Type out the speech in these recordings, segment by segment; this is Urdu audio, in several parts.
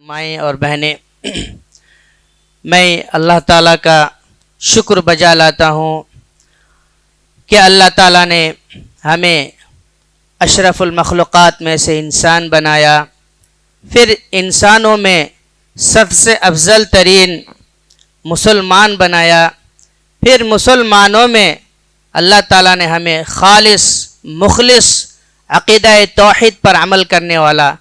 مائیں اور بہنیں، میں اللہ تعالیٰ کا شکر بجا لاتا ہوں کہ اللہ تعالیٰ نے ہمیں اشرف المخلوقات میں سے انسان بنایا، پھر انسانوں میں سب سے افضل ترین مسلمان بنایا، پھر مسلمانوں میں اللہ تعالیٰ نے ہمیں خالص مخلص عقیدہ توحید پر عمل کرنے والا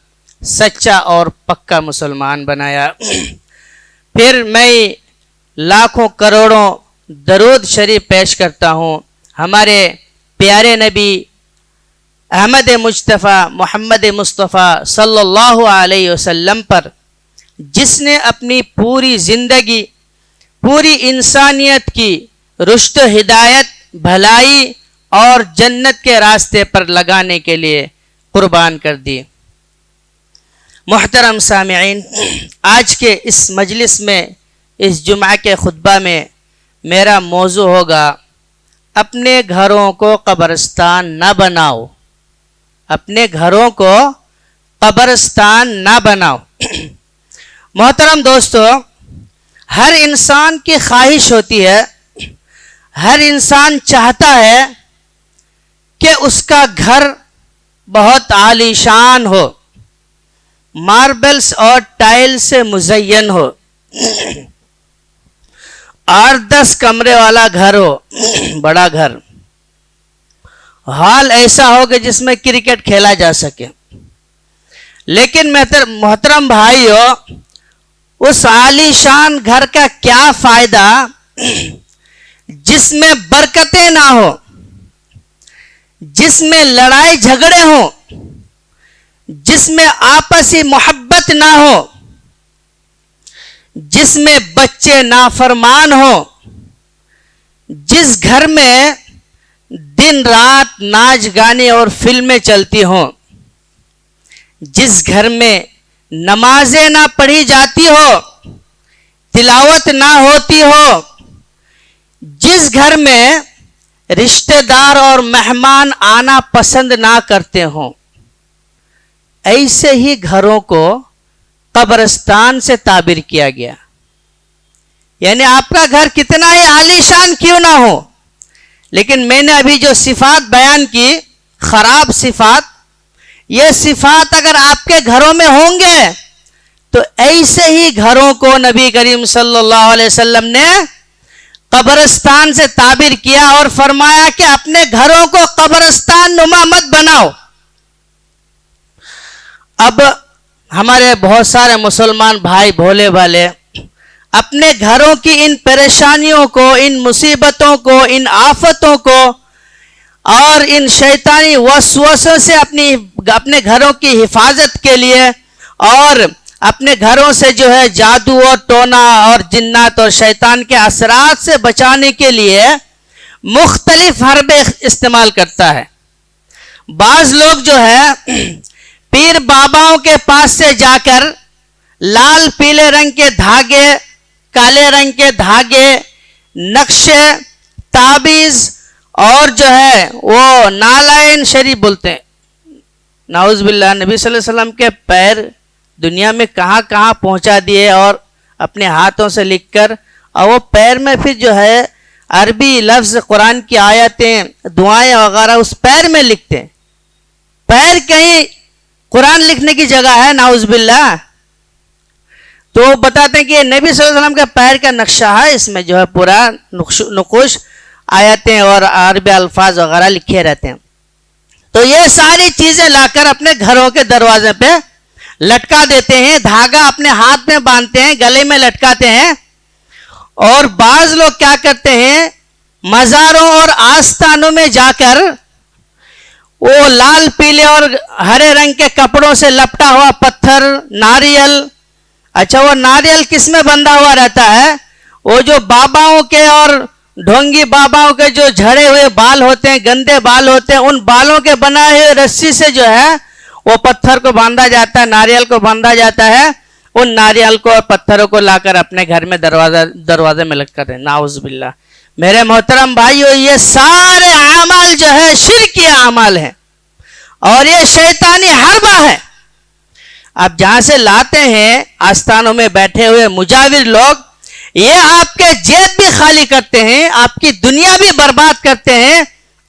سچا اور پکا مسلمان بنایا۔ پھر میں لاکھوں کروڑوں درود شریف پیش کرتا ہوں ہمارے پیارے نبی احمد مجتبیٰ محمد مصطفیٰ صلی اللہ علیہ وسلم پر، جس نے اپنی پوری زندگی پوری انسانیت کی رشد و ہدایت، بھلائی اور جنت کے راستے پر لگانے کے لیے قربان کر دی۔ محترم سامعین، آج کے اس مجلس میں، اس جمعہ کے خطبہ میں میرا موضوع ہوگا اپنے گھروں کو قبرستان نہ بناؤ، اپنے گھروں کو قبرستان نہ بناؤ۔ محترم دوستو، ہر انسان کی خواہش ہوتی ہے، ہر انسان چاہتا ہے کہ اس کا گھر بہت عالی شان ہو، ماربلز اور ٹائل سے مزین ہو، 8-10 کمرے والا گھر ہو، بڑا گھر، ہال ایسا ہو کہ جس میں کرکٹ کھیلا جا سکے۔ لیکن محترم بھائیو، اس عالی شان گھر کا کیا فائدہ جس میں برکتیں نہ ہو، جس میں لڑائی جھگڑے ہوں، جس میں آپسی محبت نہ ہو، جس میں بچے نافرمان ہوں، جس گھر میں دن رات ناچ گانے اور فلمیں چلتی ہوں، جس گھر میں نمازیں نہ پڑھی جاتی ہو، تلاوت نہ ہوتی ہو، جس گھر میں رشتہ دار اور مہمان آنا پسند نہ کرتے ہوں، ایسے ہی گھروں کو قبرستان سے تعبیر کیا گیا۔ یعنی آپ کا گھر کتنا ہی عالی شان کیوں نہ ہو، لیکن میں نے ابھی جو صفات بیان کی، خراب صفات، یہ صفات اگر آپ کے گھروں میں ہوں گے تو ایسے ہی گھروں کو نبی کریم صلی اللہ علیہ وسلم نے قبرستان سے تعبیر کیا اور فرمایا کہ اپنے گھروں کو قبرستان نما مت بناؤ۔ اب ہمارے بہت سارے مسلمان بھائی بھولے والے اپنے گھروں کی ان پریشانیوں کو، ان مصیبتوں کو، ان آفتوں کو اور ان شیطانی وسوسوں سے اپنے گھروں کی حفاظت کے لیے اور اپنے گھروں سے جو ہے جادو اور ٹونا اور جنات اور شیطان کے اثرات سے بچانے کے لیے مختلف حربے استعمال کرتا ہے۔ بعض لوگ جو ہے پیر باباؤں کے پاس سے جا کر لال پیلے رنگ کے دھاگے، کالے رنگ کے دھاگے، نقشے، تعبیز اور جو ہے وہ نالائن شریف بولتے ہیں۔ نعوذ باللہ، نبی صلی اللہ علیہ وسلم کے پیر دنیا میں کہاں کہاں پہنچا دیے اور اپنے ہاتھوں سے لکھ کر، اور وہ پیر میں پھر جو ہے عربی لفظ، قرآن کی آیتیں، دعائیں وغیرہ اس پیر میں لکھتے ہیں۔ پیر کہیں قرآن لکھنے کی جگہ ہے؟ نعوذ باللہ۔ تو وہ بتاتے ہیں کہ یہ نبی صلی اللہ علیہ وسلم کے پیر کا نقشہ ہے، اس میں جو ہے پورا نقوش، آیتیں اور عربی الفاظ وغیرہ لکھے رہتے ہیں۔ تو یہ ساری چیزیں لا کر اپنے گھروں کے دروازے پہ لٹکا دیتے ہیں، دھاگا اپنے ہاتھ میں باندھتے ہیں، گلے میں لٹکاتے ہیں۔ اور بعض لوگ کیا کرتے ہیں، مزاروں اور آستانوں میں جا کر وہ لال پیلے اور ہرے رنگ کے کپڑوں سے لپٹا ہوا پتھر، ناریل، اچھا وہ ناریل کس میں بندھا ہوا رہتا ہے؟ وہ جو باباؤں کے اور ڈھونگی باباؤں کے جو جھڑے ہوئے بال ہوتے ہیں، گندے بال ہوتے ہیں، ان بالوں کے بنائے ہوئے رسی سے جو ہے وہ پتھر کو باندھا جاتا ہے، ناریل کو باندھا جاتا ہے۔ ان ناریل کو اور پتھروں کو لا کر اپنے گھر میں دروازے میں لگ کر، نعوذ باللہ۔ میرے محترم بھائیو، یہ سارے اعمال جو ہے شرکی اعمال ہیں اور یہ شیطانی حربہ ہے۔ آپ جہاں سے لاتے ہیں آستانوں میں بیٹھے ہوئے مجاور لوگ، یہ آپ کے جیب بھی خالی کرتے ہیں، آپ کی دنیا بھی برباد کرتے ہیں،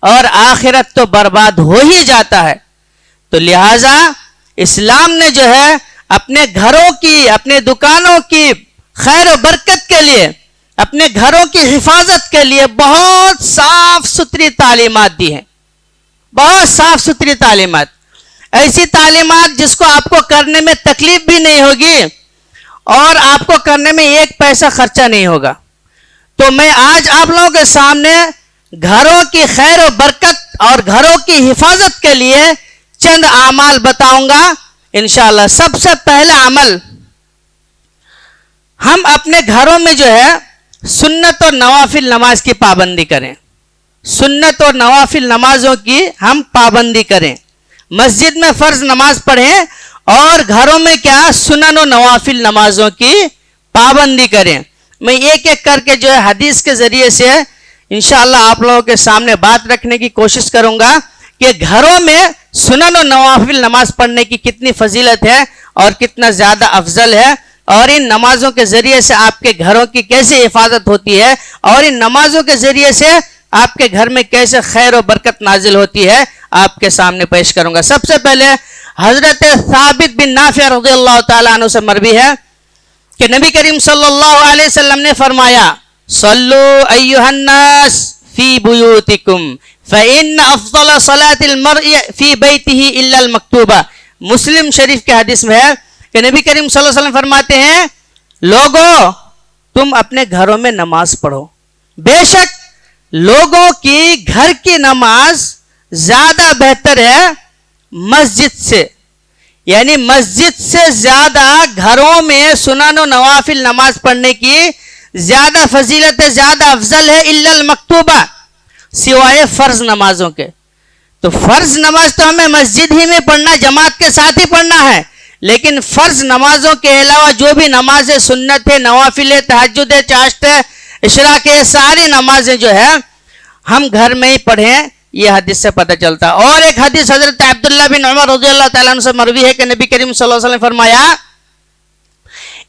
اور آخرت تو برباد ہو ہی جاتا ہے۔ تو لہٰذا اسلام نے جو ہے اپنے گھروں کی، اپنے دکانوں کی خیر و برکت کے لیے، اپنے گھروں کی حفاظت کے لیے بہت صاف ستھری تعلیمات دی ہیں، بہت صاف ستھری تعلیمات، ایسی تعلیمات جس کو آپ کو کرنے میں تکلیف بھی نہیں ہوگی اور آپ کو کرنے میں ایک پیسہ خرچہ نہیں ہوگا۔ تو میں آج آپ لوگوں کے سامنے گھروں کی خیر و برکت اور گھروں کی حفاظت کے لیے چند اعمال بتاؤں گا انشاءاللہ۔ سب سے پہلا عمل، ہم اپنے گھروں میں جو ہے سنت اور نوافل نماز کی پابندی کریں، سنت اور نوافل نمازوں کی ہم پابندی کریں، مسجد میں فرض نماز پڑھیں اور گھروں میں کیا سنن و نوافل نمازوں کی پابندی کریں۔ میں ایک ایک کر کے جو ہے حدیث کے ذریعے سے انشاءاللہ آپ لوگوں کے سامنے بات رکھنے کی کوشش کروں گا کہ گھروں میں سنن و نوافل نماز پڑھنے کی کتنی فضیلت ہے اور کتنا زیادہ افضل ہے، اور ان نمازوں کے ذریعے سے آپ کے گھروں کی کیسے حفاظت ہوتی ہے، اور ان نمازوں کے ذریعے سے آپ کے گھر میں کیسے خیر و برکت نازل ہوتی ہے، آپ کے سامنے پیش کروں گا۔ سب سے پہلے حضرت ثابت بن نافع رضی اللہ تعالیٰ عنہ سے مروی ہے کہ نبی کریم صلی اللہ علیہ وسلم نے فرمایا، صلو ایھا الناس فی بیوتکم فإن افضل صلاة المرء فی بیتہ الا المکتوبہ۔ مسلم شریف کے حدیث میں ہے کہ نبی کریم صلی اللہ علیہ وسلم فرماتے ہیں، لوگوں تم اپنے گھروں میں نماز پڑھو، بے شک لوگوں کی گھر کی نماز زیادہ بہتر ہے مسجد سے، یعنی مسجد سے زیادہ گھروں میں سنن و نوافل نماز پڑھنے کی زیادہ فضیلت ہے، زیادہ افضل ہے، الا المکتوبہ، سوائے فرض نمازوں کے۔ تو فرض نماز تو ہمیں مسجد ہی میں پڑھنا، جماعت کے ساتھ ہی پڑھنا ہے، لیکن فرض نمازوں کے علاوہ جو بھی نمازیں سنت ہے، نوافل ہے، تہجد ہے، چاشت ہے، اشراق ہے، ساری نمازیں جو ہے ہم گھر میں ہی پڑھیں، یہ حدیث سے پتہ چلتا۔ اور ایک حدیث حضرت عبداللہ بن عمر رضی اللہ تعالیٰ عنہ سے مروی ہے کہ نبی کریم صلی اللہ علیہ وسلم فرمایا،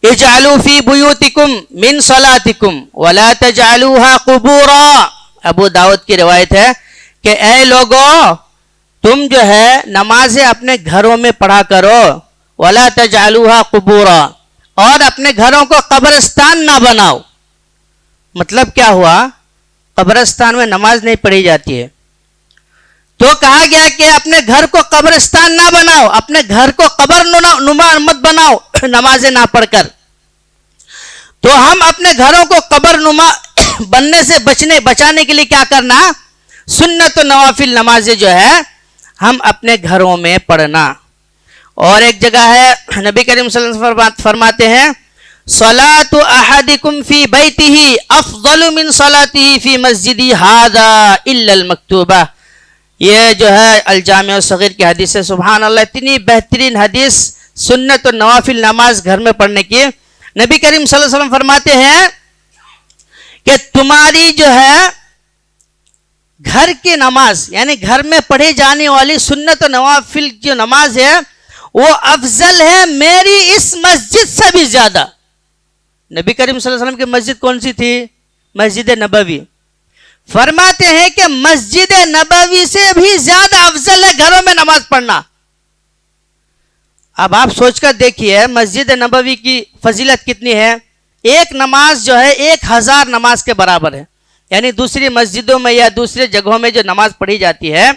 اجعلوا فی بیوتکم من صلاتکم ولا تجعلوها قبورا۔ ابو داؤد کی روایت ہے کہ اے لوگوں تم جو ہے نمازیں اپنے گھروں میں پڑھا کرو، ولا تجعلوها قبورا، اور اپنے گھروں کو قبرستان نہ بناؤ۔ مطلب کیا ہوا؟ قبرستان میں نماز نہیں پڑھی جاتی ہے، تو کہا گیا کہ اپنے گھر کو قبرستان نہ بناؤ، اپنے گھر کو قبر نما مت بناؤ نمازیں نہ پڑھ کر۔ تو ہم اپنے گھروں کو قبر نما بننے سے بچانے کے لیے کیا کرنا؟ سنت و نوافل نمازیں جو ہے ہم اپنے گھروں میں پڑھنا۔ اور ایک جگہ ہے نبی کریم صلی اللہ علیہ وسلم فرماتے ہیں، صلاۃ احدکم فی بیتہ افضل من صلاتہ فی مسجدی ھذا الا المکتوبہ۔ یہ جو ہے الجامع الصغیر کی حدیث ہے۔ سبحان اللہ، اتنی بہترین حدیث سنت و نوافل نماز گھر میں پڑھنے کی۔ نبی کریم صلی اللہ علیہ وسلم فرماتے ہیں کہ تمہاری جو ہے گھر کی نماز، یعنی گھر میں پڑھی جانے والی سنت و نوافل جو نماز ہے وہ افضل ہے میری اس مسجد سے بھی زیادہ۔ نبی کریم صلی اللہ علیہ وسلم کی مسجد کون سی تھی؟ مسجد نبوی۔ فرماتے ہیں کہ مسجد نبوی سے بھی زیادہ افضل ہے گھروں میں نماز پڑھنا۔ اب آپ سوچ کر دیکھیے مسجد نبوی کی فضیلت کتنی ہے۔ ایک نماز جو ہے 1000 نماز کے برابر ہے، یعنی دوسری مسجدوں میں یا دوسرے جگہوں میں جو نماز پڑھی جاتی ہے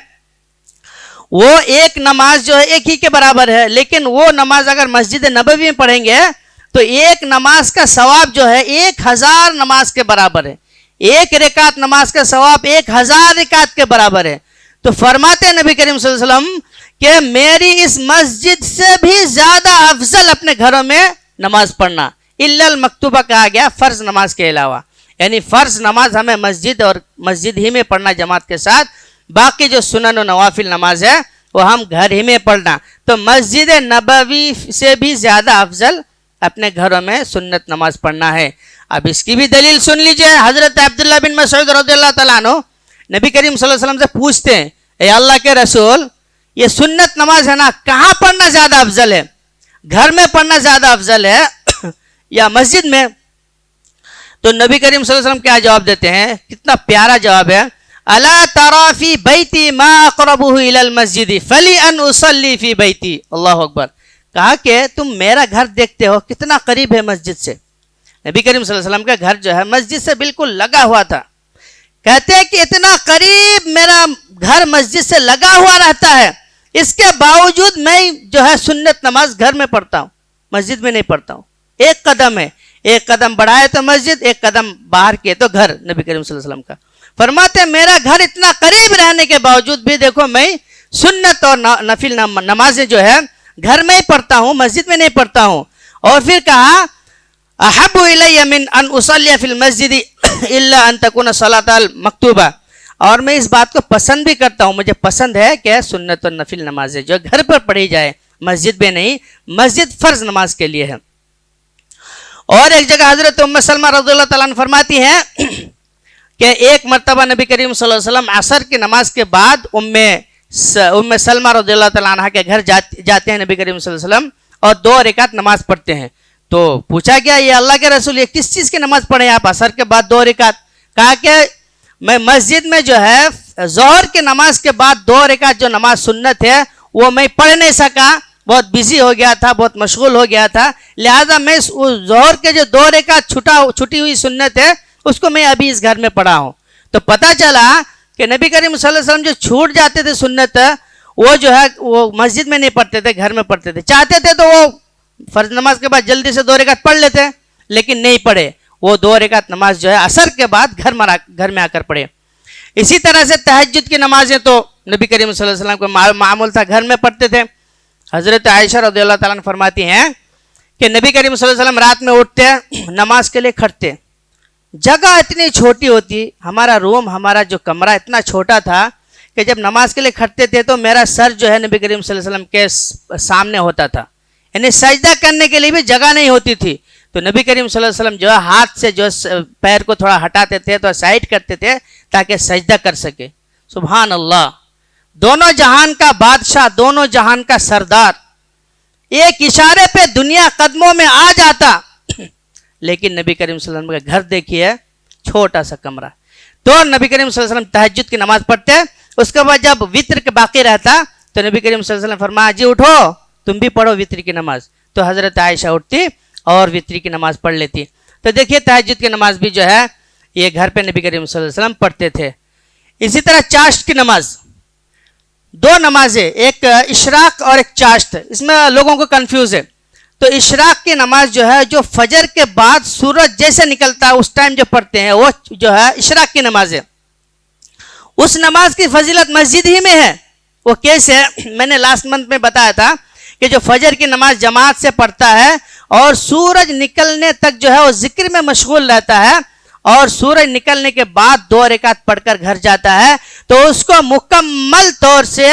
وہ ایک نماز جو ہے ایک ہی کے برابر ہے، لیکن وہ نماز اگر مسجد نبوی میں پڑھیں گے تو ایک نماز کا ثواب جو ہے 1000 نماز کے برابر ہے، ایک رکعت نماز کا ثواب 1000 رکعت کے برابر ہے۔ تو فرماتے ہیں نبی کریم صلی اللہ علیہ وسلم کہ میری اس مسجد سے بھی زیادہ افضل اپنے گھروں میں نماز پڑھنا، الا المکتوبہ کہا گیا فرض نماز کے علاوہ، یعنی فرض نماز ہمیں مسجد اور مسجد ہی میں پڑھنا جماعت کے ساتھ، باقی جو سنن و نوافل نماز ہے وہ ہم گھر ہی میں پڑھنا۔ تو مسجد نبوی سے بھی زیادہ افضل اپنے گھروں میں سنت نماز پڑھنا ہے۔ اب اس کی بھی دلیل سن لیجئے۔ حضرت عبداللہ بن مسعود رضی اللہ تعالیٰ عنہ نبی کریم صلی اللہ علیہ وسلم سے پوچھتے ہیں، اے اللہ کے رسول، یہ سنت نماز ہے نا، کہاں پڑھنا زیادہ افضل ہے؟ گھر میں پڑھنا زیادہ افضل ہے یا مسجد میں؟ تو نبی کریم صلی اللہ علیہ وسلم کیا جواب دیتے ہیں؟ کتنا پیارا جواب ہے. الا ترى في بیتی ما اقربه الى المسجد فلان اصلي في بیتی. اللہ اکبر. کہا کہ تم میرا گھر دیکھتے ہو کتنا قریب ہے مسجد سے. نبی کریم صلی اللہ علیہ وسلم کا گھر جو ہے مسجد سے بالکل لگا ہوا تھا. کہتے ہیں کہ اتنا قریب میرا گھر مسجد سے لگا ہوا رہتا ہے، اس کے باوجود میں جو ہے سنت نماز گھر میں پڑھتا ہوں، مسجد میں نہیں پڑھتا ہوں. ایک قدم ہے، ایک قدم بڑھائے تو مسجد، ایک قدم باہر کیے تو گھر. نبی کریم صلی اللہ علیہ وسلم کا فرماتے ہیں میرا گھر اتنا قریب رہنے کے باوجود بھی دیکھو میں سنت اور نفل نمازیں جو ہے گھر میں ہی پڑھتا ہوں، مسجد میں نہیں پڑھتا ہوں. اور پھر کہا احب الی من ان اصلی فی المسجد الا ان تکون صلاۃ المکتوبہ. اور میں اس بات کو پسند بھی کرتا ہوں، مجھے پسند ہے کہ سنت اور نفل نمازیں جو گھر پر پڑھی جائے، مسجد میں نہیں. مسجد فرض نماز کے لیے ہے. اور ایک جگہ حضرت ام سلمہ رضی اللہ تعالیٰ عنہ فرماتی ہیں کہ ایک مرتبہ نبی کریم صلی اللہ علیہ وسلم عصر کی نماز کے بعد ام سلمہ رضی اللہ تعالیٰ عنہ کے گھر جاتے ہیں نبی کریم صلی اللہ علیہ وسلم اور 2 رکعت نماز پڑھتے ہیں. تو پوچھا گیا یہ اللہ کے رسول یہ کس چیز کی نماز پڑھیں آپ عصر کے بعد 2 رکعت؟ کہا کہ میں مسجد میں جو ہے ظہر کی نماز کے بعد 2 رکعت جو نماز سنت ہے وہ میں پڑھ نہیں سکا، بہت بزی ہو گیا تھا، بہت مشغول ہو گیا تھا، لہذا میں ظہر کے جو 2 رکعت چھٹی ہوئی سنت ہے اس کو میں ابھی اس گھر میں پڑھا ہوں. تو پتہ چلا کہ نبی کریم صلی اللہ علیہ وسلم جو چھوٹ جاتے تھے سنت وہ جو ہے وہ مسجد میں نہیں پڑھتے تھے، گھر میں پڑھتے تھے. چاہتے تھے تو وہ فرض نماز کے بعد جلدی سے 2 رکعت پڑھ لیتے لیکن نہیں پڑھے. وہ 2 رکعت نماز جو ہے عصر کے بعد گھر میں آ کر پڑھے. اسی طرح سے تہجد کی نمازیں تو نبی کریم صلی اللہ علیہ وسلم کو معمول تھا، گھر میں پڑھتے تھے. حضرت عائشہ رضی اللہ تعالیٰ عنہ فرماتی ہیں کہ نبی کریم صلی اللہ علیہ وسلم رات میں اٹھتے نماز کے لیے کھڑتے. جگہ اتنی چھوٹی ہوتی، ہمارا روم ہمارا جو کمرہ اتنا چھوٹا تھا کہ جب نماز کے لیے کھڑتے تھے تو میرا سر جو ہے نبی کریم صلی اللہ علیہ وسلم کے سامنے ہوتا تھا، یعنی سجدہ کرنے کے لیے بھی جگہ نہیں ہوتی تھی. تو نبی کریم صلی اللہ علیہ وسلم جو ہے ہاتھ سے جو پیر کو تھوڑا ہٹاتے تھے تو سائڈ کرتے تھے تاکہ سجدہ کر سکے. سبحان اللہ. دونوں جہان کا بادشاہ، دونوں جہان کا سردار، ایک اشارے پہ دنیا قدموں میں آ جاتا. لیکن نبی کریم صلی اللہ علیہ وسلم کا گھر دیکھیے، چھوٹا سا کمرہ. تو نبی کریم صلی اللہ علیہ وسلم تہجد کی نماز پڑھتے. اس کے بعد جب وتر کے باقی رہتا تو نبی کریم صلی اللہ علیہ وسلم فرمایا جی اٹھو تم بھی پڑھو وتر کی نماز. تو حضرت عائشہ اٹھتی اور وتر کی نماز پڑھ لیتی. تو دیکھیے تہجد کی نماز بھی جو ہے یہ گھر پہ نبی کریم صلی اللہ علیہ وسلم پڑھتے تھے. اسی طرح چاشت کی نماز، 2 نمازیں، ایک اشراق اور ایک چاشت. اس میں لوگوں کو کنفیوز ہے. تو اشراق کی نماز جو ہے جو فجر کے بعد سورج جیسے نکلتا ہے اس ٹائم جو پڑھتے ہیں وہ جو ہے اشراق کی نماز ہے. اس نماز کی فضیلت مسجد ہی میں ہے. وہ کیسے؟ میں نے لاسٹ منتھ میں بتایا تھا کہ جو فجر کی نماز جماعت سے پڑھتا ہے اور سورج نکلنے تک جو ہے وہ ذکر میں مشغول رہتا ہے اور سورج نکلنے کے بعد 2 رکعت پڑھ کر گھر جاتا ہے تو اس کو مکمل طور سے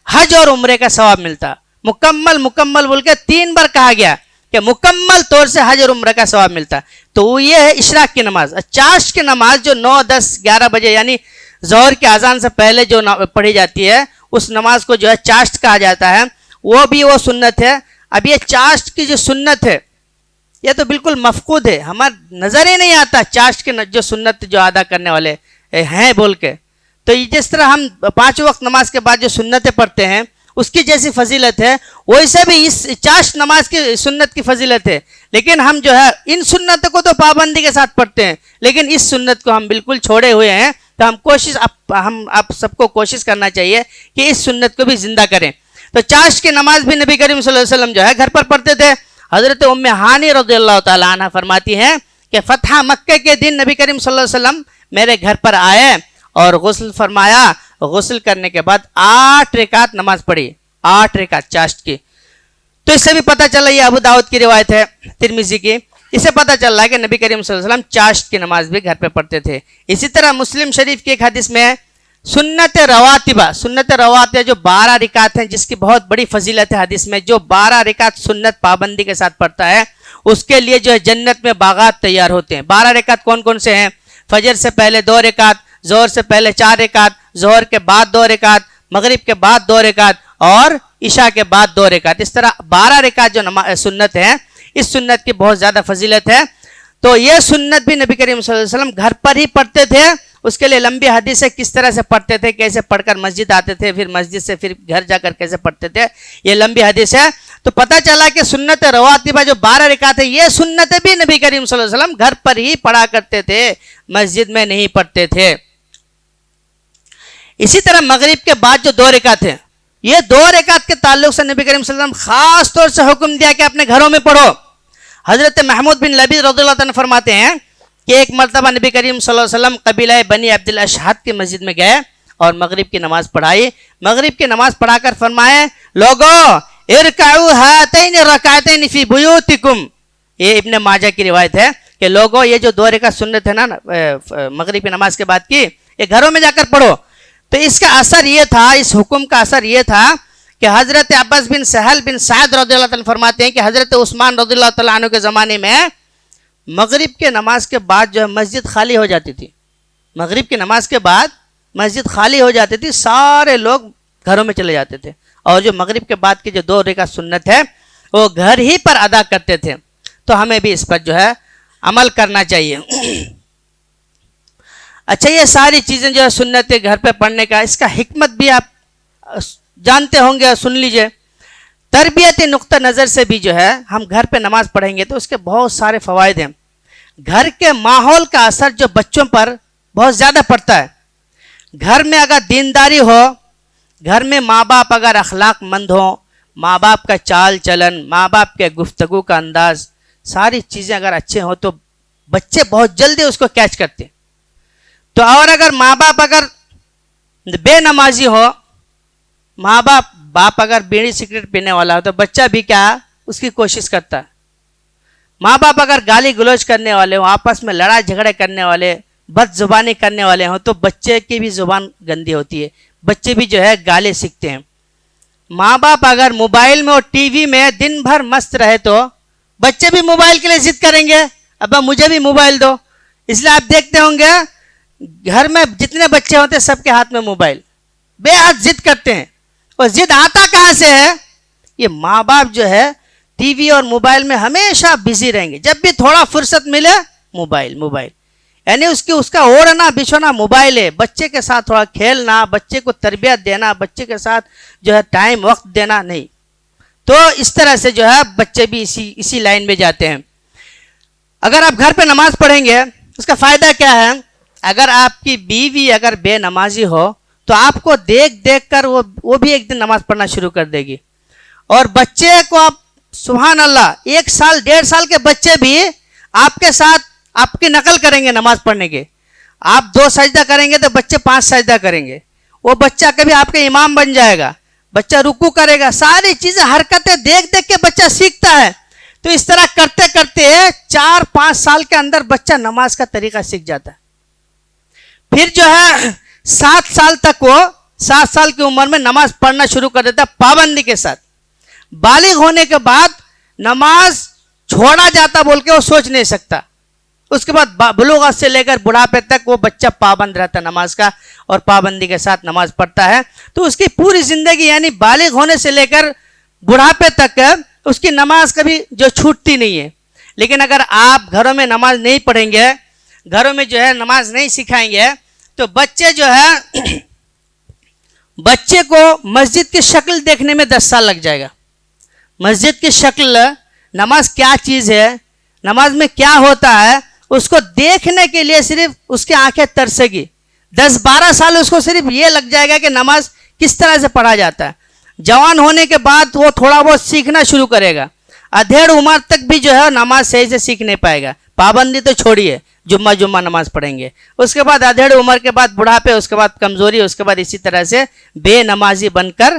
حج اور عمرے کا ثواب ملتا. مکمل بول کے 3 بار کہا گیا کہ مکمل طور سے حج اور عمرے کا ثواب ملتا. تو یہ ہے اشراق کی نماز. چاشت کی نماز جو 9, 10, 11 بجے یعنی ظہر کی اذان سے پہلے جو پڑھی جاتی ہے اس نماز کو جو ہے چاشت کہا جاتا ہے. وہ بھی وہ سنت ہے. اب یہ چاشت کی جو سنت ہے یہ تو بالکل مفقود ہے، ہمارا نظر ہی نہیں آتا چاشت کی جو سنت جو ادا کرنے والے ہیں بول کے. تو جس طرح ہم 5 وقت نماز کے بعد جو سنتیں پڑھتے ہیں اس کی جیسی فضیلت ہے ویسے بھی اس چاشت نماز کی سنت کی فضیلت ہے. لیکن ہم جو ہے ان سنتوں کو تو پابندی کے ساتھ پڑھتے ہیں لیکن اس سنت کو ہم بالکل چھوڑے ہوئے ہیں. تو ہم آپ سب کو کوشش کرنا چاہیے کہ اس سنت کو بھی زندہ کریں. تو چاشت کی نماز بھی نبی کریم صلی اللہ علیہ وسلم جو ہے گھر پر پڑھتے تھے. حضرت ام ہانی رضی اللہ تعالیٰ عنہ فرماتی ہیں کہ فتح مکہ کے دن نبی کریم صلی اللہ علیہ وسلم میرے گھر پر آئے اور غسل فرمایا. غسل کرنے کے بعد 8 رکعت نماز پڑھی، 8 رکعت چاشت کی. تو اس سے بھی پتہ چلا، یہ ابو داؤد کی روایت ہے، ترمذی کی، اس سے پتہ چل رہا ہے کہ نبی کریم صلی اللہ علیہ وسلم چاشت کی نماز بھی گھر پہ پڑھتے تھے. اسی طرح مسلم شریف کی ایک حدیث میں سنت رواتبہ جو 12 رکعت ہیں جس کی بہت بڑی فضیلت ہے حدیث میں، جو 12 رکعت سنت پابندی کے ساتھ پڑھتا ہے اس کے لیے جو ہے جنت میں باغات تیار ہوتے ہیں. 12 رکعت کون کون سے ہیں؟ فجر سے پہلے 2 رکعت، ظہر سے پہلے 4 رکعت، ظہر کے بعد 2 رکعت، مغرب کے بعد 2 رکعت اور عشاء کے بعد 2 رکعت. اس طرح 12 رکعت جو سنت ہے، اس سنت کی بہت زیادہ فضیلت ہے. تو یہ سنت بھی نبی کریم صلی اللہ علیہ وسلم گھر پر ہی پڑھتے تھے. اس کے لیے لمبی حدیث ہے کس طرح سے پڑھتے تھے، کیسے پڑھ کر مسجد آتے تھے، پھر مسجد سے پھر گھر جا کر کیسے پڑھتے تھے، یہ لمبی حدیث ہے. تو پتہ چلا کہ سنت رواتبہ جو 12 رکعت ہے، یہ سنتیں بھی نبی کریم صلی اللہ علیہ وسلم گھر پر ہی پڑھا کرتے تھے، مسجد میں نہیں پڑھتے تھے. اسی طرح مغرب کے بعد جو 2 رکعت ہیں، یہ 2 رکعت کے تعلق سے نبی کریم صلی اللہ علیہ وسلم خاص طور سے حکم دیا کہ اپنے گھروں میں پڑھو. حضرت محمود بن لبید رضی اللہ عنہ فرماتے ہیں کہ ایک مرتبہ نبی کریم صلی اللہ علیہ وسلم قبیلہ بنی عبد الاشہد کی مسجد میں گئے اور مغرب کی نماز پڑھائی. مغرب کی نماز پڑھا کر فرمائے، لوگوں ارکعوا ہاتین رکعتین فی بیوتکم. یہ ابن ماجہ کی روایت ہے کہ لوگوں یہ جو 2 رکعت سنت ہے نا مغرب کی نماز کے بعد کی، یہ گھروں میں جا کر پڑھو. تو اس کا اثر یہ تھا، اس حکم کا اثر یہ تھا کہ حضرت عباس بن سہل بن سعد رضی اللہ عنہ فرماتے ہیں کہ حضرت عثمان رضی اللہ تعالیٰ عنہ کے زمانے میں مغرب کے نماز کے بعد جو ہے مسجد خالی ہو جاتی تھی. مغرب کی نماز کے بعد مسجد خالی ہو جاتی تھی، سارے لوگ گھروں میں چلے جاتے تھے، اور جو مغرب کے بعد کی جو 2 رکعت سنت ہے وہ گھر ہی پر ادا کرتے تھے. تو ہمیں بھی اس پر جو ہے عمل کرنا چاہیے. اچھا، یہ ساری چیزیں جو ہے سنت گھر پہ پڑھنے کا، اس کا حکمت بھی آپ جانتے ہوں گے، سن لیجئے. تربیتی نقطہ نظر سے بھی جو ہے ہم گھر پہ نماز پڑھیں گے تو اس کے بہت سارے فوائد ہیں. گھر کے ماحول کا اثر جو بچوں پر بہت زیادہ پڑتا ہے. گھر میں اگر دینداری ہو، گھر میں ماں باپ اگر اخلاق مند ہوں، ماں باپ کا چال چلن، ماں باپ کے گفتگو کا انداز، ساری چیزیں اگر اچھے ہوں تو بچے بہت جلدی اس کو کیچ کرتے ہیں. تو اور اگر ماں باپ اگر بے نمازی ہو، ماں باپ اگر بیڑی سگریٹ پینے والا ہو تو بچہ بھی کیا اس کی کوشش کرتا ہے. ماں باپ اگر گالی گلوچ کرنے والے ہوں، آپس میں لڑائی جھگڑے کرنے والے، بد زبانی کرنے والے ہوں تو بچے کی بھی زبان گندی ہوتی ہے، بچے بھی جو ہے گالی سیکھتے ہیں. ماں باپ اگر موبائل میں اور ٹی وی میں دن بھر مست رہے تو بچے بھی موبائل کے لیے ضد کریں گے، ابا مجھے بھی موبائل دو. اس لیے آپ دیکھتے ہوں گے گھر میں جتنے بچے ہوتے ہیں سب کے ہاتھ میں موبائل، بے حد ضد کرتے ہیں. اور ضد آتا کہاں سے ہے؟ یہ ماں باپ جو ہے ٹی وی اور موبائل میں ہمیشہ بزی رہیں گے، جب بھی تھوڑا فرصت ملے موبائل، یعنی اس کا اوڑھنا بچھونا موبائل ہے. بچے کے ساتھ تھوڑا کھیلنا، بچے کو تربیت دینا، بچے کے ساتھ جو ہے ٹائم وقت دینا نہیں. تو اس طرح سے جو ہے بچے بھی اسی لائن میں جاتے ہیں. اگر آپ گھر پہ نماز پڑھیں گے اس کا فائدہ کیا ہے؟ اگر آپ کی بیوی اگر بے نمازی ہو تو آپ کو دیکھ کر وہ بھی ایک دن نماز پڑھنا شروع کر دے گی. اور بچے کو آپ سبحان اللہ 1 سال 1.5 سال کے بچے بھی آپ کے ساتھ آپ کی نقل کریں گے نماز پڑھنے کے. آپ 2 سجدہ کریں گے تو بچے 5 سجدہ کریں گے. وہ بچہ کبھی آپ کے امام بن جائے گا، بچہ رکوع کرے گا، ساری چیزیں حرکتیں دیکھ کے بچہ سیکھتا ہے. تو اس طرح کرتے کرتے 4-5 سال کے اندر بچہ نماز کا طریقہ سیکھ جاتا ہے. پھر جو ہے 7 سال تک وہ 7 سال کی عمر میں نماز پڑھنا شروع کر دیتا ہے پابندی کے ساتھ. بالغ ہونے کے بعد نماز چھوڑا جاتا بول کے وہ سوچ نہیں سکتا. اس کے بعد بلوغت سے لے کر بڑھاپے تک وہ بچہ پابند رہتا ہے نماز کا اور پابندی کے ساتھ نماز پڑھتا ہے. تو اس کی پوری زندگی یعنی بالغ ہونے سے لے کر بڑھاپے تک اس کی نماز کبھی جو چھوٹتی نہیں ہے. لیکن اگر آپ گھروں میں نماز نہیں پڑھیں گے، گھروں میں جو ہے نماز نہیں سکھائیں گے تو بچے جو ہے بچے کو مسجد کی شکل دیکھنے میں 10 سال لگ جائے گا. مسجد کی شکل، نماز کیا چیز ہے، نماز میں کیا ہوتا ہے، اس کو دیکھنے کے لیے صرف اس کی آنکھیں ترسے گی. 10-12 سال اس کو صرف یہ لگ جائے گا کہ نماز کس طرح سے پڑھا جاتا ہے. جوان ہونے کے بعد وہ تھوڑا بہت سیکھنا شروع کرے گا. ادھیڑ عمر تک بھی جو ہے نماز صحیح سے سیکھ نہیں پائے گا. پابندی تو چھوڑیے، جمعہ نماز پڑھیں گے. اس کے بعد ادھیڑ عمر کے بعد بڑھاپے، اس کے بعد کمزوری، اس کے بعد اسی طرح سے بے نمازی بن کر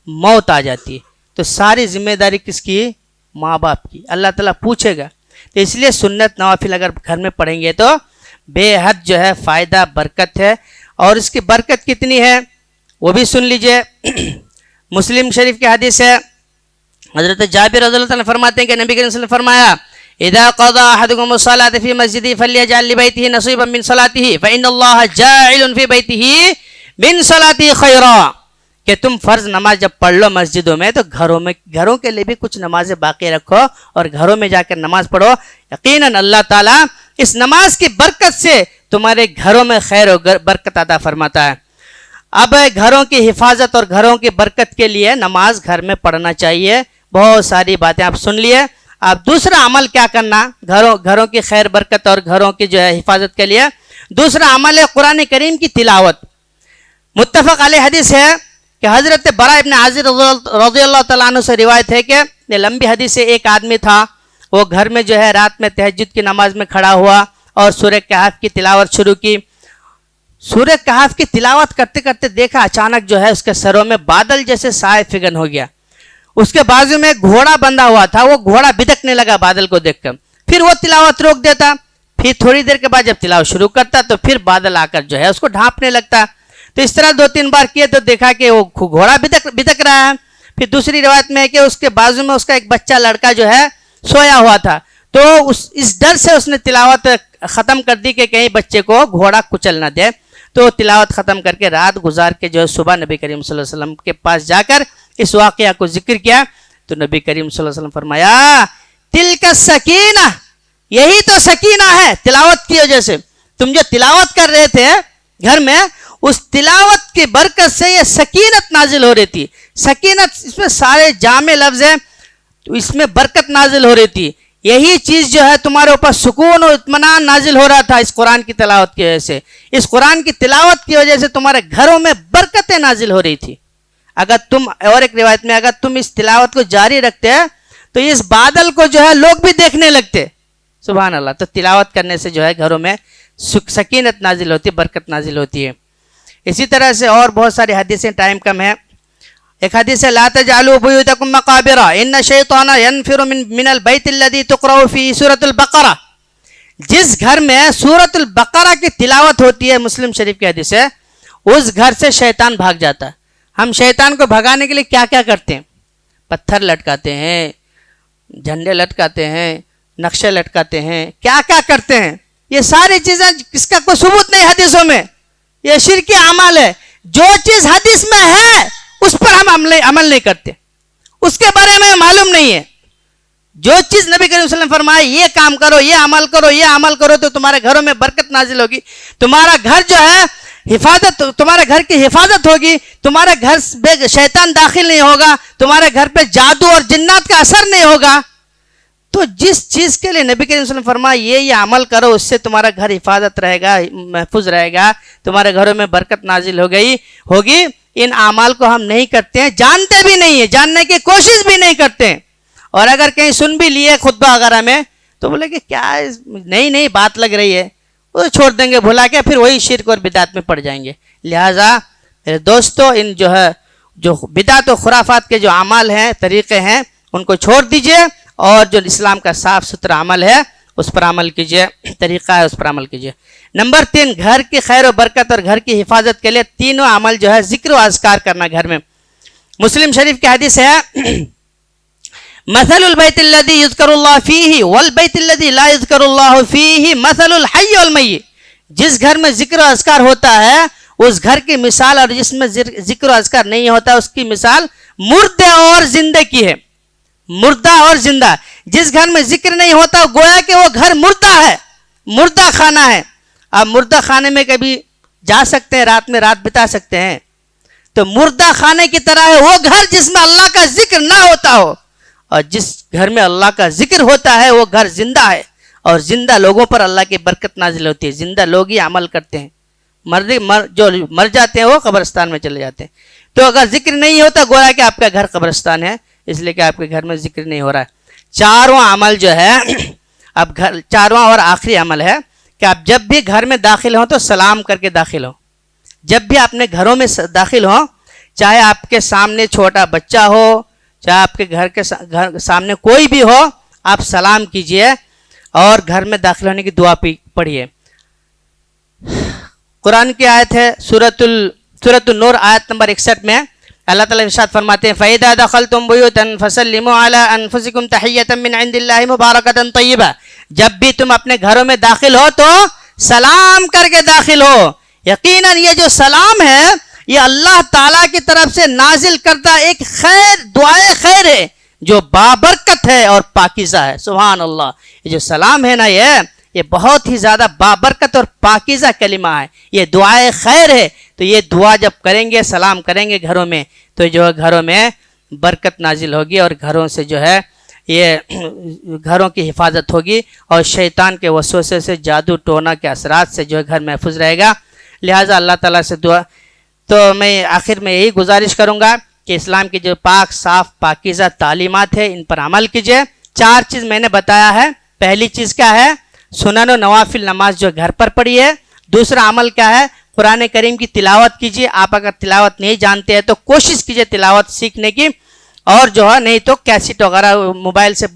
موت آ جاتی ہے. تو ساری ذمہ داری کس کی؟ ماں باپ کی. اللہ تعالیٰ پوچھے گا. تو اس لیے سنت نوافل اگر گھر میں پڑھیں گے تو بے حد جو ہے فائدہ برکت ہے. اور اس کی برکت کتنی ہے وہ بھی سن لیجئے. مسلم شریف کی حدیث ہے، حضرت جابر رضی اللہ عنہ فرماتے ہیں کہ نبی کریم صلی اللہ علیہ وسلم فرمایا اذا قضى احدكم الصلاة في مسجده فليجعل لبيته نصيبا من صلاته فإن الله جاعل في بيته من صلاته خيرا. کہ تم فرض نماز جب پڑھ لو مسجدوں میں تو گھروں کے لیے بھی کچھ نمازیں باقی رکھو اور گھروں میں جا کر نماز پڑھو. یقیناً اللہ تعالیٰ اس نماز کی برکت سے تمہارے گھروں میں خیر و برکت عطا فرماتا ہے. اب گھروں کی حفاظت اور گھروں کی برکت کے لیے نماز گھر میں پڑھنا چاہیے. بہت ساری باتیں آپ سن لیے. اب دوسرا عمل کیا کرنا گھروں کی خیر برکت اور گھروں کی جو ہے حفاظت کے لیے؟ دوسرا عمل ہے قرآن کریم کی تلاوت. متفق علیہ حدیث ہے کہ حضرت براء ابن عازب رضی اللہ تعالیٰ عنہ سے روایت ہے کہ یہ لمبی حدیث ہے. ایک آدمی تھا، وہ گھر میں جو ہے رات میں تہجد کی نماز میں کھڑا ہوا اور سورہ کہف کی تلاوت شروع کی. سورہ کہف کی تلاوت کرتے کرتے دیکھا اچانک جو ہے اس کے سروں میں بادل جیسے سائے فگن ہو گیا. اس کے بازو میں گھوڑا بندھا ہوا تھا، وہ گھوڑا بدکنے لگا بادل کو دیکھ کر. پھر وہ تلاوت روک دیتا، پھر تھوڑی دیر کے بعد جب تلاوت شروع کرتا تو پھر بادل آ کر جو ہے اس کو ڈھانپنے لگتا. تو اس طرح 2-3 بار کیے تو دیکھا کہ وہ گھوڑا بدک رہا ہے. پھر دوسری روایت میں ہے کہ اس کے بازو میں اس کا ایک بچہ لڑکا جو ہے سویا ہوا تھا. تو اس ڈر سے اس نے تلاوت ختم کر دی کہ کہیں بچے کو گھوڑا کچل نہ دے. تو تلاوت ختم کر کے رات گزار کے جو ہے صبح نبی کریم صلی اللہ علیہ وسلم کے پاس جا کر اس واقعہ کو ذکر کیا. تو نبی کریم صلی اللہ علیہ وسلم فرمایا تلک السکینہ، یہی تو سکینہ ہے تلاوت کی وجہ سے. تم جو تلاوت کر رہے تھے گھر میں، اس تلاوت کی برکت سے یہ سکینت نازل ہو رہی تھی. سکینت اس میں سارے جامع لفظ ہیں، تو اس میں برکت نازل ہو رہی تھی. یہی چیز جو ہے تمہارے اوپر سکون اور اطمینان نازل ہو رہا تھا اس قرآن کی تلاوت کی وجہ سے. اس قرآن کی تلاوت کی وجہ سے تمہارے گھروں میں برکتیں نازل ہو رہی تھی. اگر تم، اور ایک روایت میں، اگر تم اس تلاوت کو جاری رکھتے تو اس بادل کو جو ہے لوگ بھی دیکھنے لگتے. سبحان اللہ. تو تلاوت کرنے سے جو ہے گھروں میں سکینت نازل ہوتی ہے، برکت نازل ہوتی ہے. اسی طرح سے اور بہت ساری حدیثیں، ٹائم کم ہے. ایک حدیث ہے لا تجعلوا بیوتکم مقابر ان الشیطان ینفر من البیت الذی تقرأ فی سورۃ البقرہ. جس گھر میں سورۃ البقرہ کی تلاوت ہوتی ہے، مسلم شریف کی حدیث ہے، اس گھر سے شیطان بھاگ جاتا ہے. ہم شیطان کو بھگانے کے لیے کیا کیا کرتے ہیں؟ پتھر لٹکاتے ہیں، جھنڈے لٹکاتے ہیں، نقشے لٹکاتے ہیں، کیا کیا کرتے ہیں. یہ ساری چیزیں اس کا کوئی ثبوت نہیں حدیثوں میں، یہ شرکی اعمال ہے. جو چیز حدیث میں ہے اس پر ہم عمل نہیں کرتے، اس کے بارے میں معلوم نہیں ہے. جو چیز نبی کریم صلی اللہ علیہ وسلم فرمائے یہ کام کرو، یہ عمل کرو، یہ عمل کرو تو تمہارے گھروں میں برکت نازل ہوگی. تمہارا گھر جو ہے حفاظت، تمہارے گھر کی حفاظت ہوگی. تمہارے گھر میں شیطان داخل نہیں ہوگا، تمہارے گھر پہ جادو اور جنات کا اثر نہیں ہوگا. تو جس چیز کے لیے نبی کریم صلی اللہ علیہ وسلم فرمایا یہ عمل کرو، اس سے تمہارا گھر حفاظت رہے گا، محفوظ رہے گا، تمہارے گھروں میں برکت نازل ہوگی. ان اعمال کو ہم نہیں کرتے ہیں، جانتے بھی نہیں ہیں، جاننے کی کوشش بھی نہیں کرتے ہیں. اور اگر کہیں سن بھی لیے خطبہ وغیرہ میں تو بولے کہ کیا نئی بات لگ رہی ہے، وہ چھوڑ دیں گے بھلا کے، پھر وہی شرک اور بدعت میں پڑ جائیں گے. لہٰذا میرے دوستو، ان جو بدعت و خرافات کے جو اعمال ہیں، طریقے ہیں، ان کو چھوڑ دیجئے اور جو اسلام کا صاف ستھرا عمل ہے اس پر عمل کیجئے، طریقہ ہے اس پر عمل کیجئے. نمبر 3، گھر کی خیر و برکت اور گھر کی حفاظت کے لیے تینوں عمل جو ہے ذکر و اذکار کرنا گھر میں. مسلم شریف کی حدیث ہے مثل البیت الذی یذکر اللہ فیہ والبیت الذی لا یذکر اللہ فیہ مثل الحی والمیت. جس گھر میں ذکر و اذکار ہوتا ہے اس گھر کی مثال، اور جس میں ذکر و اذکار نہیں ہوتا اس کی مثال مردے اور زندے کی ہے. مردہ اور زندہ. جس گھر میں ذکر نہیں ہوتا گویا کہ وہ گھر مردہ ہے، مردہ خانہ ہے. آپ مردہ خانے میں کبھی جا سکتے ہیں، رات میں رات بتا سکتے ہیں؟ تو مردہ خانے کی طرح ہے وہ گھر جس میں اللہ کا ذکر نہ ہوتا ہو. اور جس گھر میں اللہ کا ذکر ہوتا ہے وہ گھر زندہ ہے، اور زندہ لوگوں پر اللہ کی برکت نازل ہوتی ہے. زندہ لوگ ہی عمل کرتے ہیں، جو مر جاتے ہیں وہ قبرستان میں چلے جاتے ہیں. تو اگر ذکر نہیں ہوتا گویا کہ آپ کا گھر قبرستان ہے، اس لیے کہ آپ کے گھر میں ذکر نہیں ہو رہا ہے. چارواں عمل جو ہے اب چارواں اور آخری عمل ہے کہ آپ جب بھی گھر میں داخل ہوں تو سلام کر کے داخل ہوں. جب بھی اپنے گھروں میں داخل ہوں، چاہے آپ کے سامنے چھوٹا بچہ ہو، چاہے آپ کے گھر کے سامنے کوئی بھی ہو، آپ سلام کیجئے اور گھر میں داخل ہونے کی دعا پڑھیے. قرآن کی آیت ہے سورۃ النور آیت نمبر 61 میں اللہ تعالیٰ ارشاد فرماتے ہیں فَإِذَا دَخَلْتُمْ بُيُوتًا فَسَلِّمُوا عَلَىٰ أَنفُسِكُمْ تَحِيَّةً مِّنْ عِندِ اللَّهِ مُبَارَكَةً طَيِّبَةً. جب بھی تم اپنے گھروں میں داخل ہو تو سلام کر کے داخل ہو. یقیناً یہ جو سلام ہے یہ اللہ تعالیٰ کی طرف سے نازل کردہ ایک خیر، دعائے خیر ہے جو بابرکت ہے اور پاکیزہ ہے. سبحان اللہ. یہ جو سلام ہے نا، یہ بہت ہی زیادہ بابرکت اور پاکیزہ کلمہ ہے. یہ دعائے خیر ہے. تو یہ دعا جب کریں گے، سلام کریں گے گھروں میں، تو جو ہے گھروں میں برکت نازل ہوگی اور گھروں سے جو ہے یہ گھروں کی حفاظت ہوگی اور شیطان کے وسوسے سے، جادو ٹونا کے اثرات سے جو ہے گھر محفوظ رہے گا. لہٰذا اللہ تعالیٰ سے دعا. تو میں آخر میں یہی گزارش کروں گا کہ اسلام کی جو پاک صاف پاکیزہ تعلیمات ہے ان پر عمل کیجئے. 4 چیز میں نے بتایا ہے. پہلی چیز کیا ہے؟ سنن و نوافل نماز جو گھر پر پڑھیے. دوسرا عمل کیا ہے؟ قرآن کریم کی تلاوت کیجئے. آپ اگر تلاوت نہیں جانتے ہیں تو کوشش کیجئے تلاوت سیکھنے کی، اور جو ہے نہیں تو کیسٹ وغیرہ موبائل سے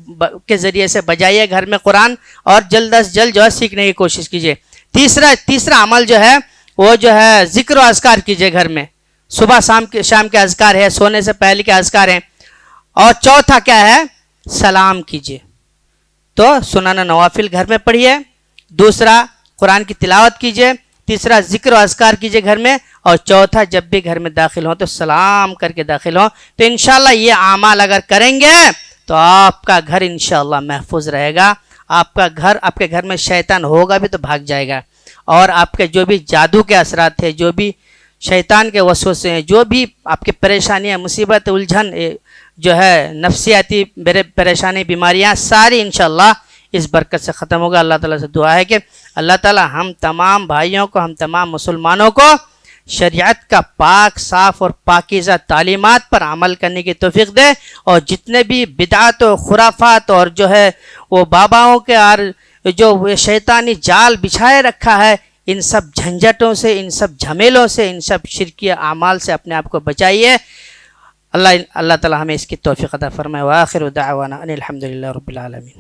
کے ذریعے سے بجائیے گھر میں قرآن، اور جلد از جلد جو ہے سیکھنے کی کوشش کیجئے. تیسرا عمل جو ہے وہ جو ہے ذکر و اذکار کیجئے گھر میں. صبح شام کے اذکار ہے، سونے سے پہلے کے اذکار ہیں. اور چوتھا کیا ہے؟ سلام کیجئے. تو سنن نوافل گھر میں پڑھیے. دوسرا قرآن کی تلاوت کیجئے. تیسرا ذکر و اذکار کیجئے گھر میں. اور چوتھا جب بھی گھر میں داخل ہوں تو سلام کر کے داخل ہوں. تو انشاءاللہ یہ اعمال اگر کریں گے تو آپ کا گھر انشاءاللہ محفوظ رہے گا. آپ کے گھر میں شیطان ہوگا بھی تو بھاگ جائے گا، اور آپ کے جو بھی جادو کے اثرات ہیں، جو بھی شیطان کے وسوسے ہیں، جو بھی آپ کی پریشانیاں، مصیبت، الجھن جو ہے نفسیاتی پریشانی، بیماریاں، ساری انشاءاللہ اس برکت سے ختم ہوگا. اللہ تعالیٰ سے دعا ہے کہ اللہ تعالیٰ ہم تمام بھائیوں کو، ہم تمام مسلمانوں کو شریعت کا پاک صاف اور پاکیزہ تعلیمات پر عمل کرنے کی توفیق دے، اور جتنے بھی بدعات و خرافات اور جو ہے وہ باباؤں کے اور جو شیطانی جال بچھائے رکھا ہے، ان سب جھنجھٹوں سے، ان سب جھمیلوں سے، ان سب شرکی اعمال سے اپنے آپ کو بچائیے. اللہ تعالیٰ ہمیں اس کی توفیق عطا فرمائے. وآخر دعوانا ان الحمدللہ رب العالمین.